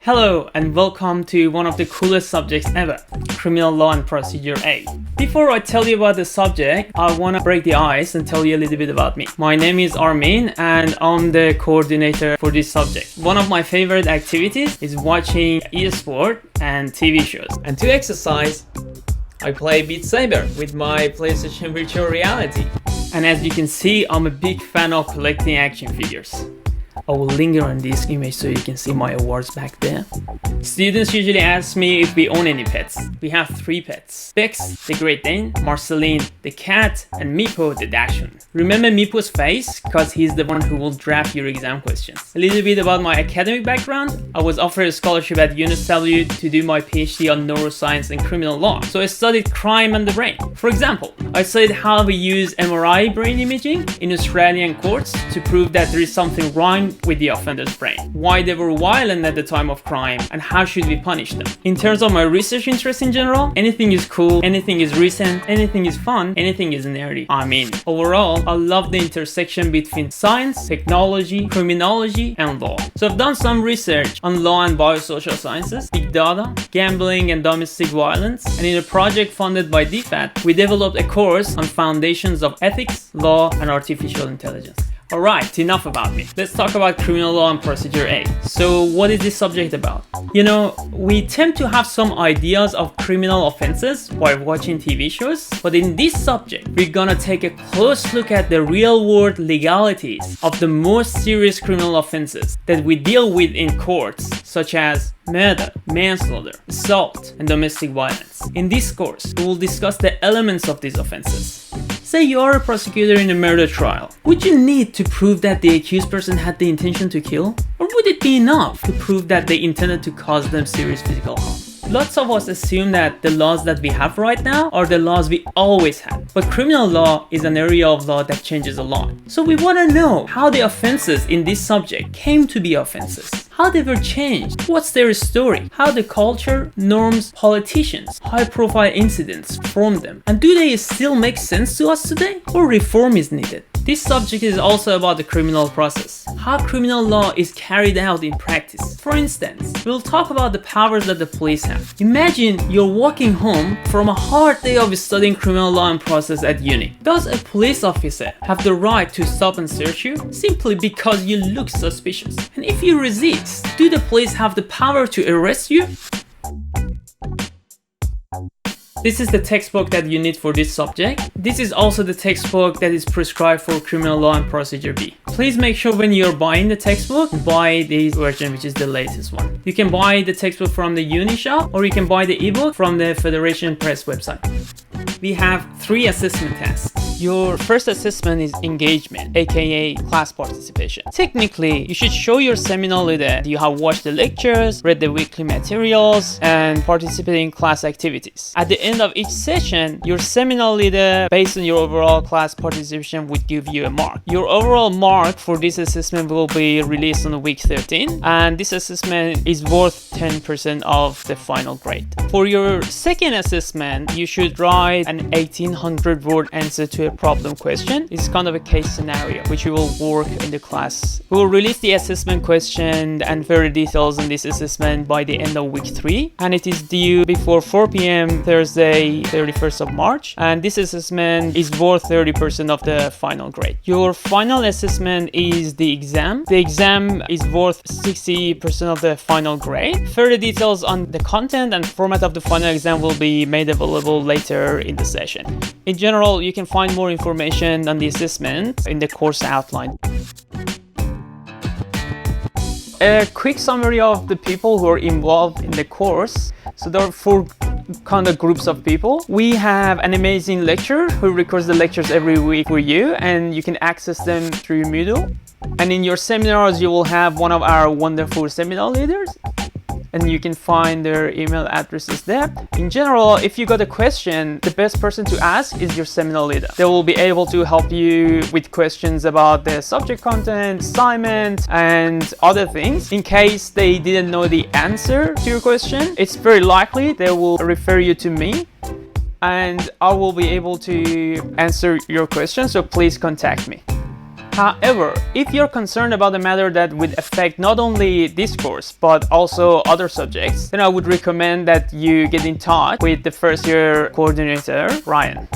Hello and welcome to one of the coolest subjects ever, Criminal Law and Procedure A. Before I tell you about the subject, I want to break the ice and tell you a little bit about me. My name is Armin and I'm the coordinator for this subject. One of my favorite activities is watching e-sport and TV shows. And to exercise, I play Beat Saber with my PlayStation Virtual Reality. And as you can see, I'm a big fan of collecting action figures. I will linger on this image so you can see my awards back there. Students usually ask me if we own any pets. We have 3 pets. Bex, the Great Dane, Marceline, the cat, and Meepo, the Dachshund. Remember Meepo's face? Because he's the one who will draft your exam questions. A little bit about my academic background. I was offered a scholarship at UNSW to do my PhD on neuroscience and criminal law. So I studied crime and the brain. For example, I studied how we use MRI brain imaging in Australian courts to prove that there is something wrong with the offender's brain, why they were violent at the time of crime, and how should we punish them. In terms of my research interest in general, anything is cool, anything is recent, anything is fun, anything is nerdy. Overall, I love the intersection between science, technology, criminology, and law. So I've done some research on law and biosocial sciences, big data, gambling and domestic violence, and in a project funded by DFAT, we developed a course on foundations of ethics, law, and artificial intelligence. Alright, enough about me. Let's talk about criminal law and procedure A. So what is this subject about? We tend to have some ideas of criminal offenses while watching TV shows, but in this subject, we're gonna take a close look at the real-world legalities of the most serious criminal offenses that we deal with in courts, such as murder, manslaughter, assault, and domestic violence. In this course, we will discuss the elements of these offenses. Say you are a prosecutor in a murder trial. Would you need to prove that the accused person had the intention to kill? Or would it be enough to prove that they intended to cause them serious physical harm? Lots of us assume that the laws that we have right now are the laws we always had. But criminal law is an area of law that changes a lot. So we want to know how the offenses in this subject came to be offenses. How they were changed, what's their story, how the culture, norms, politicians, high-profile incidents formed them, and do they still make sense to us today, or reform is needed? This subject is also about the criminal process, how criminal law is carried out in practice. For instance, we'll talk about the powers that the police have. Imagine you're walking home from a hard day of studying criminal law and process at uni. Does a police officer have the right to stop and search you simply because you look suspicious? And if you resist, do the police have the power to arrest you? This is the textbook that you need for this subject. This is also the textbook that is prescribed for criminal law and procedure B. Please make sure when you're buying the textbook, buy this version, which is the latest one. You can buy the textbook from the uni shop, or you can buy the ebook from the Federation Press website. We have 3 assessment tasks. Your first assessment is engagement, aka class participation. Technically, you should show your seminar leader that you have watched the lectures, read the weekly materials, and participated in class activities. At the end of each session, your seminar leader, based on your overall class participation, would give you a mark. Your overall mark for this assessment will be released on week 13, and this assessment is worth 10% of the final grade. For your second assessment, you should write an 1800-word answer to a problem question. It's kind of a case scenario which we will work in the class. We will release the assessment question and further details on this assessment by the end of week 3, and it is due before 4 p.m. Thursday 31st of March, and this assessment is worth 30% of the final grade. Your final assessment is the exam. The exam is worth 60% of the final grade. Further details on the content and format of the final exam will be made available later in the session. In general, you can find more information on the assessment in the course outline. A quick summary of the people who are involved in the course. So there are 4 kind of groups of people. We have an amazing lecturer who records the lectures every week for you, and you can access them through Moodle. And in your seminars, you will have one of our wonderful seminar leaders, and you can find their email addresses there. In general, if you got a question, the best person to ask is your seminar leader. They will be able to help you with questions about the subject content, assignment, and other things. In case they didn't know the answer to your question, it's very likely they will refer you to me, and I will be able to answer your question, so please contact me. However, if you're concerned about a matter that would affect not only this course but also other subjects, then I would recommend that you get in touch with the first year coordinator, Ryan.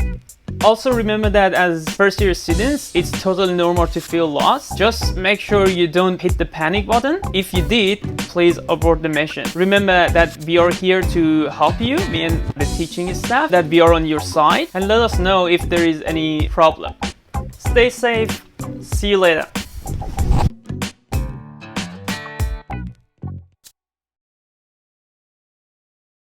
Also remember that as first year students, it's totally normal to feel lost. Just make sure you don't hit the panic button. If you did, please abort the mission. Remember that we are here to help you, me and the teaching staff, that we are on your side, and let us know if there is any problem. Stay safe. See you later.